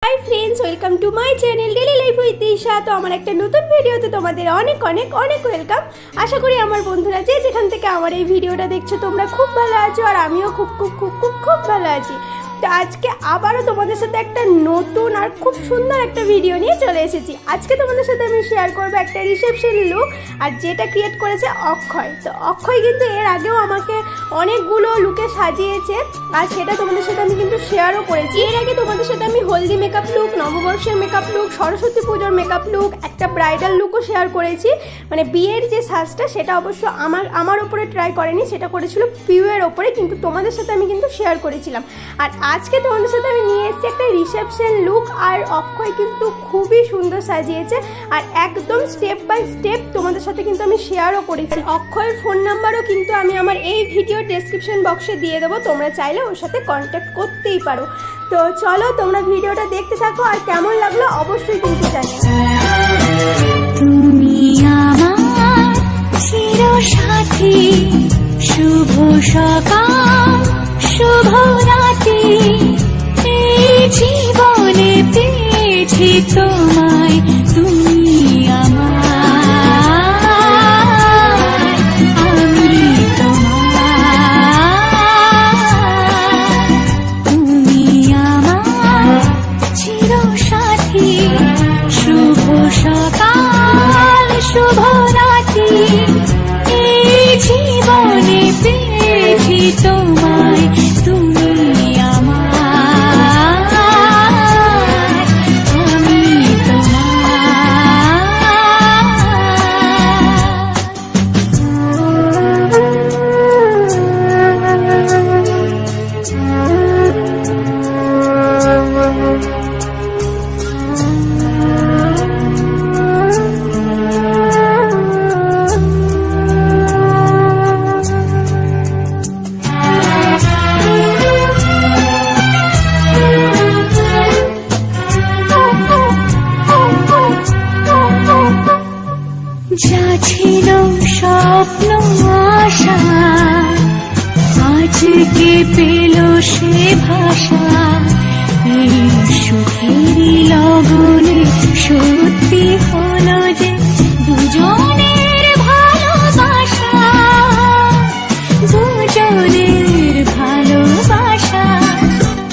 High friends welcome to my channel daily life with Disha. तो আমার একটা নতুন ভিডিওতে তোমাদের অনেক অনেক অনেক ওয়েলকাম। আশা করি আমার বন্ধুরা যে যেখান থেকে আমার এই ভিডিওটা দেখছো তোমরা খুব ভালো আছো আর আমিও খুব খুব খুব খুব খুব ভালো আছি। তো আজকে আবারও তোমাদের সাথে একটা নতুন আর খুব সুন্দর একটা ভিডিও নিয়ে চলে এসেছি। আজকে তোমাদের সাথে আমি শেয়ার করব একটা রিসেপশন লুক, আর যেটা ক্রিয়েট করেছে অক্ষয়। তো অক্ষয় কিন্তু এর আগেও আমাকে অনেকগুলো লুকে সাজিয়েছে, আর সেটা তোমাদের সাথে আমি কিন্তু শেয়ারও করেছি। এর আগে তোমাদের সাথে আমি হলদি মেকআপ লুক, নববর্ষের মেকআপ লুক, সরস্বতী পুজোর মেকআপ লুক, একটা ব্রাইডাল লুকও শেয়ার করেছি। মানে বিয়ের যে সাজটা সেটা অবশ্য আমার ওপরে ট্রাই করেনি, সেটা করেছিল পিউয়ের ওপরে, কিন্তু তোমাদের সাথে আমি কিন্তু শেয়ার করেছিলাম। আর আজকে তোমাদের সাথে আমি নিয়ে এসেছি একটা রিসেপশন লুক, আর অক্ষয় কিন্তু খুবই সুন্দর সাজিয়েছে, আর একদম স্টেপ বাই স্টেপ তোমাদের সাথে কিন্তু আমি শেয়ারও করেছি। অক্ষয়ের ফোন নাম্বারও কিন্তু আমি আমার এই ভিডিও ডেসক্রিপশন বক্সে দিয়ে দেবো, তোমরা চাইলে ওর সাথে কন্ট্যাক্ট করতেই পারো। তো চলো তোমরা ভিডিওটা দেখতে থাকো, আর কেমন লাগলো অবশ্যই কিন্তু জানিও। তুমি আমার চিরসাথী, শুভ সকাল শুভ রাতি, এই জীবনে পেয়েছি তোমায়, তুমি আমার, আমি তোমার। তুমি আমার চিরসাথী, শুভ সকাল শুভ রাতি, এই জীবনে পেয়েছি তোমায়, তুমি আমার, আমি যা ছিল স্বপ্ন আশা, আজকে পেল সে ভাষা, এই সুখেরই লগনে সত্যি হলো যে দুজনের ভালোবাসা, দুজনের ভালোবাসা।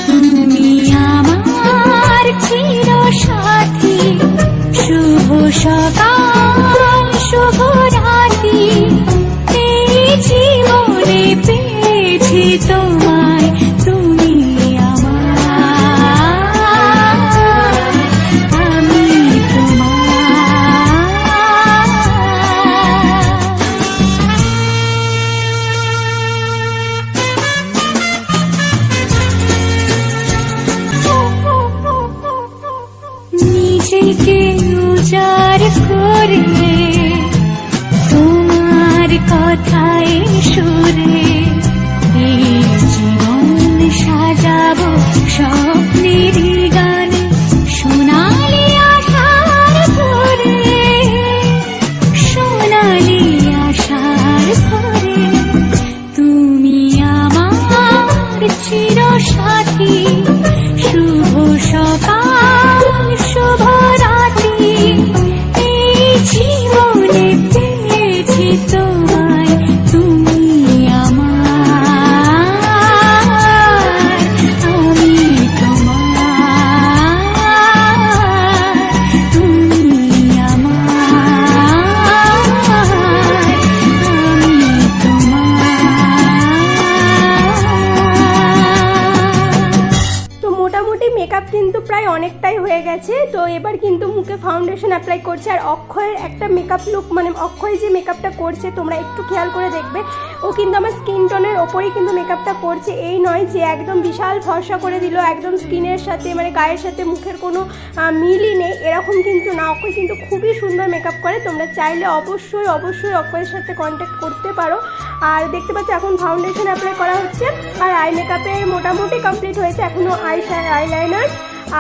তুমি আমার চিরসাথী, শুভ সকাল শুভ রাতি, এই জীবনে পেয়েছি তোমায়, তুমি আমার, আমি নিজেকে উজাড় করে তোমার কথায় সুরে, এই জীবন সাজাবো স্বপ্নের গানে, সোনালি আশার ভরে, সোনালি আশার ভরে। তুমি আমার চিরসাথী, শুভ সকাল শুভ রাতি, এই জীবনে পেয়েছি তোমায়, তুমি আমার, আমি তোমার, তুমি আমার, আমি তোমার। তো মোটামুটি মেকআপ কিন্তু প্রায় অনেকটাই হয়ে গেছে। তো এবার কিন্তু মুখে ফাউন্ডেশন অ্যাপ্লাই করছে, আর অক্ষয়ের একটা মেকআপ লুক, মানে অক্ষয় যে মেকআপটা করছে তোমরা একটু খেয়াল করে দেখবে, ও কিন্তু আমার স্কিন টোনের ওপরেই কিন্তু মেকআপটা করছে। এই নয় যে একদম বিশাল ফর্সা করে দিল, একদম স্কিনের সাথে মানে গায়ের সাথে মুখের কোনো মিলই নেই, এরকম কিন্তু না। অক্ষয় কিন্তু খুবই সুন্দর মেকআপ করে, তোমরা চাইলে অবশ্যই অবশ্যই অক্ষয়ের সাথে কন্ট্যাক্ট করতে পারো। আর দেখতে পাচ্ছ এখন ফাউন্ডেশন অ্যাপ্লাই করা হচ্ছে, আর আই মেকআপের মোটামুটি কমপ্লিট হয়েছে, এখনও আইলাইনার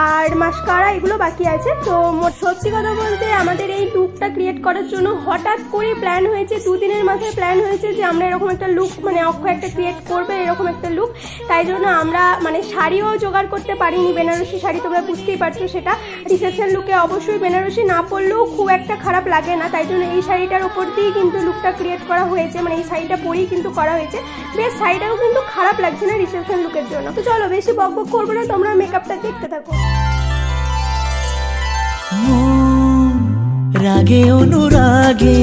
আর মাস্কারা এগুলো বাকি আছে। তো সত্যি কথা বলতে আমাদের এই লুকটা ক্রিয়েট করার জন্য হঠাৎ করে প্ল্যান হয়েছে, 2 দিনের মাথায় প্ল্যান হয়েছে যে আমরা এরকম একটা লুক মানে অক্ষয় একটা ক্রিয়েট করবে এরকম একটা লুক। তাই জন্য আমরা মানে শাড়িও জোগাড় করতে পারিনি, বেনারসি শাড়ি তোমরা বুঝতেই পারছো সেটা। রিসেপশন লুকে অবশ্যই বেনারসি না পরলেও খুব একটা খারাপ লাগে না, তাই জন্য এই শাড়িটার উপর দিয়েই কিন্তু লুকটা ক্রিয়েট করা হয়েছে, মানে এই শাড়িটা পরেই কিন্তু করা হয়েছে। বেশ শাড়িটাও কিন্তু খারাপ লাগছে না রিসেপশন লুকের জন্য। তো চলো বেশি বকবক করবো না, তোমরা মেকআপটা দেখতে থাকো। রাগে অনুরাগে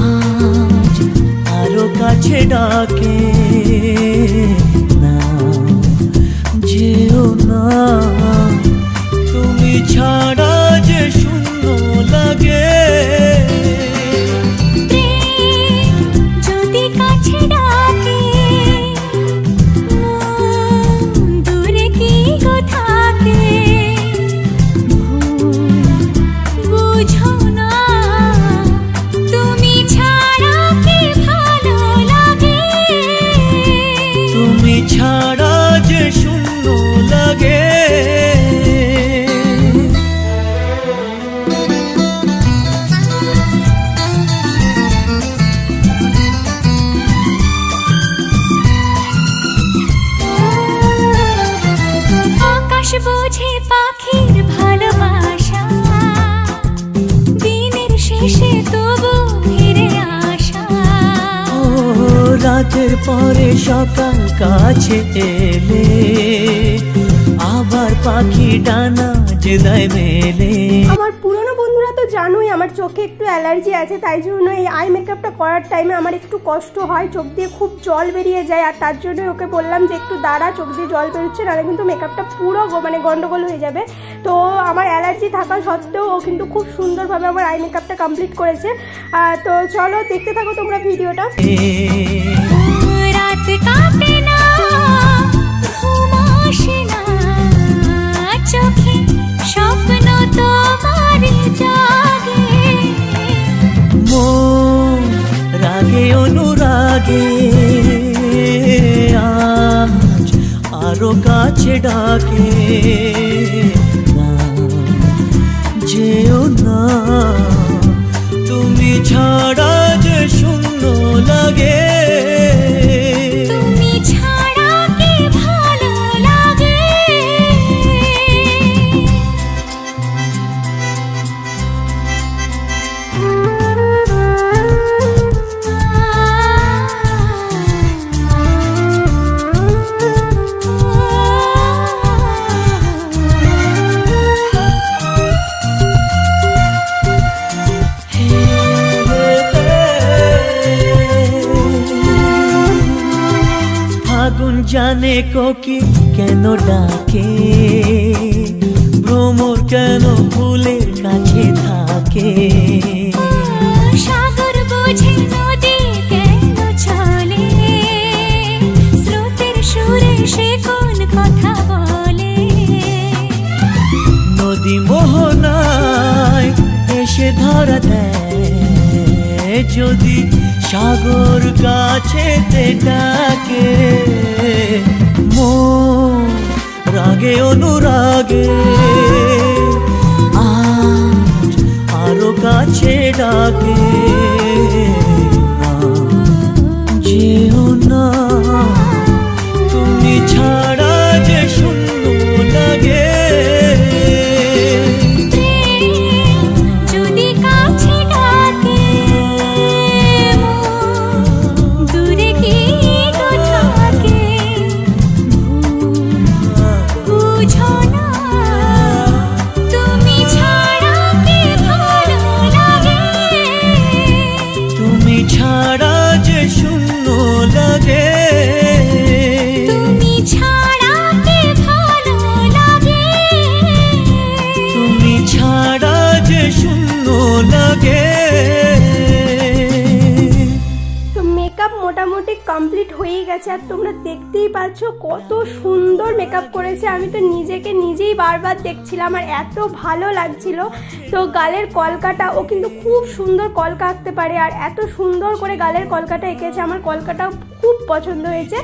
আজ আরো কাছে ডাকে না, যেও না তুমি ছাড়া যে শূন্য লাগে। যদি কাছে ডাকে দূরে কি গো থাকে, বুঝো না তুমি ছাড়া কি ভালো লাগে, তুমি ছাড়া যে শূন্য লাগে। আকাশ বোঝে পাখির ভালোবাসা, দিনের শেষে তবু ফিরে আসা। ও রাতের পরে সকাল কাছে এলে আবার পাখি ডানা যে দেয় মেলে। আমার পুরনো বন্ধুরা তো জানোই আমার চোখে একটু অ্যালার্জি আছে, তাই জন্য এই আই মেকআপটা করার টাইমে আমার একটু কষ্ট হয়, চোখ দিয়ে খুব জল বেরিয়ে যায়। আর তার জন্য ওকে বললাম যে একটু দাঁড়া, চোখ দিয়ে জল বেরোচ্ছে, নাহলে কিন্তু মেকআপটা পুরো মানে গন্ডগোল হয়ে যাবে। তো আমার অ্যালার্জি থাকা সত্ত্বেও ও কিন্তু খুব সুন্দরভাবে আমার আই মেকআপটা কমপ্লিট করেছে। তো চলো দেখতে থাকো তোমরা ভিডিওটা। রাত কাটে না, ঘুম আসে না, চোখে স্বপ্ন তোমার জাগে। মন রাগে অনুরাগে আজ আরো কাছে ডাকে না, যেও না তুমি ছাড়া যে শূন্য লাগে। তুমি ছাড়া কি ভালো লাগে, আগুন জানে কোকিল কেন ডাকে, ভ্রমর কেন ফুলের কাছে থাকে। সাগর বোঝে নদী কেন চলে, স্রোতের সুরে সে কোন কথা বলে। নদী মোহনায় এসে ধরা দেয় যদি সাগর কাছেতে ডাকে। মন রাগে অনুরাগে আজ আরো কাছে ডাকে না, যেও না তুমি ছাড়া যে শূন্য লাগে। যদি কাছে ডাকে দূরে কি গো থাকে, বুঝো না তুমি ছাড়া কি ভালো লাগে, তুমি ছাড়া যে শূন্য লাগে। তুমি ছাড়া কি ভালো লাগে, তুমি ছাড়া যে শূন্য লাগে। তো মেকআপ মোটামুটি কমপ্লিট হয়ে গেছে, আর তোমরা দেখতেই পাচ্ছ কত সুন্দর মেকআপ করেছে। আমি তো নিজেকে নিজেই বারবার দেখছিলাম আর এত ভালো লাগছিল। তো গালের কলকাটা, ও কিন্তু খুব সুন্দর কলকা আঁকতে পারে আর এত সুন্দর করে গালের কলকাটা এঁকেছে, আমার কলকাটাও খুব পছন্দ হয়েছে।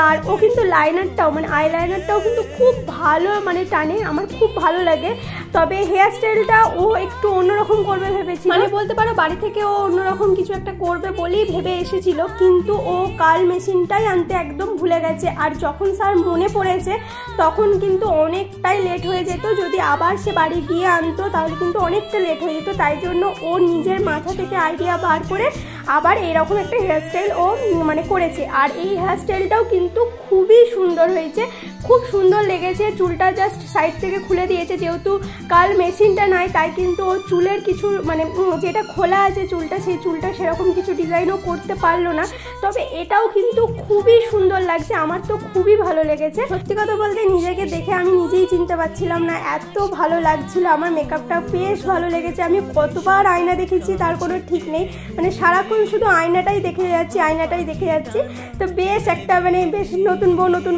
আর ও কিন্তু লাইনারটাও মানে আইলাইনারটাও কিন্তু খুব ভালো মানে টানে, আমার খুব ভালো লাগে। তবে হেয়ার স্টাইলটা ও একটু অন্যরকম করবে ভেবেছি, মানে বলতে পারো বাড়ি থেকে ও অন্যরকম কিছু একটা করবে বলেই ভেবে এসেছিল, কিন্তু ও কাল মেশিনটাই আনতে একদম ভুলে গেছে। আর যখন স্যার মনে পড়েছে তখন কিন্তু অনেকটাই লেট হয়ে যেত, যদি আবার সে বাড়ি গিয়ে আনতো তাহলে কিন্তু অনেকটা লেট হয়ে যেত। তাই জন্য ও নিজের মাথা থেকে আইডিয়া বার করে আবার এরকম একটা হেয়ারস্টাইল ও মানে করেছে। আর এই হেয়ারস্টাইলটাও কিন্তু খুবই সুন্দর হয়েছে, খুব সুন্দর লেগেছে। চুলটা জাস্ট সাইড থেকে খুলে দিয়েছে, যেহেতু কাল মেশিনটা নাই তাই কিন্তু ও চুলের কিছু মানে যেটা খোলা আছে চুলটা, সেই চুলটা সেরকম কিছু ডিজাইনও করতে পারলো না। তবে এটাও কিন্তু খুবই সুন্দর লাগছে, আমার তো খুবই ভালো লেগেছে। সত্যি কথা বলতে নিজেকে দেখে আমি নিজেই চিনতে পারছিলাম না, এত ভালো লাগছিল। আমার মেকআপটা বেশ ভালো লেগেছে। আমি কতবার আয়না দেখেছি তার কোনো ঠিক নেই, মানে সারাক্ষণ শুধু আয়নাটাই দেখে যাচ্ছি। তো বেশ একটা মানে বেশ নতুন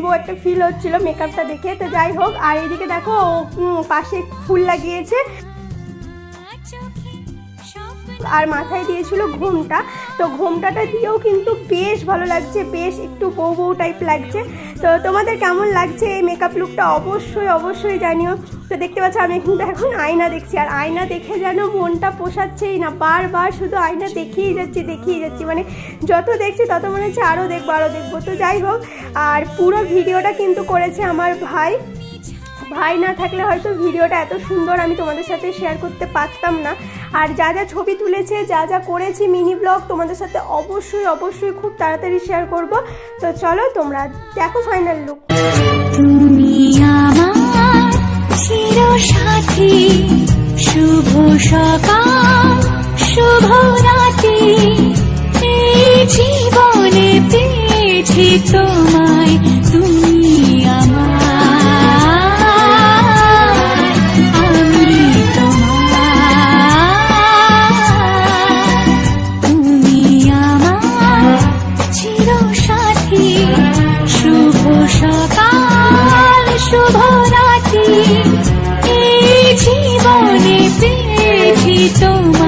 বউ একটা ফিল হচ্ছিল মেকআপটা দেখে। তো যাই হোক, আর এইদিকে দেখো পাশে ফুল লাগিয়েছে আর মাথায় দিয়েছিল ঘোমটা। তো ঘোমটাটা দিয়েও কিন্তু বেশ ভালো লাগছে, বেশ একটু বউ টাইপ লাগছে। তো তোমাদের কেমন লাগছে এই মেকআপ লুকটা অবশ্যই জানিও। তো দেখতে পাচ্ছ আমি কিন্তু এখন আয়না দেখছি, আর আয়না দেখে যেন মনটা পোষাচ্ছেই না, বারবার শুধু আয়না দেখেই যাচ্ছি, মানে যত দেখছি তত মনে হচ্ছে আরও দেখবো। তো যাই হোক, আর পুরো ভিডিওটা কিন্তু করেছে আমার ভাই না থাকলে হয়তো ভিডিওটা এত সুন্দর আমি তোমাদের সাথে শেয়ার করতে পারতাম না। আর যা ছবি তুলেছে, যা করেছি মিনি ব্লগ তোমাদের সাথে অবশ্যই খুব তাড়াতাড়ি শেয়ার করব। তো চলো তোমরা দেখো ফাইনাল লুক। তুমি আমার চিরসাথী, শুভ সকাল শুভ রাতি, এই জীবনে পেয়েছি তোমায়, তুমি আমার, আমি তোমার, তুমি আমার চিরসাথী, শুভ সকাল শুভ রাতি, এই জীবনে পেয়েছি তোমায়।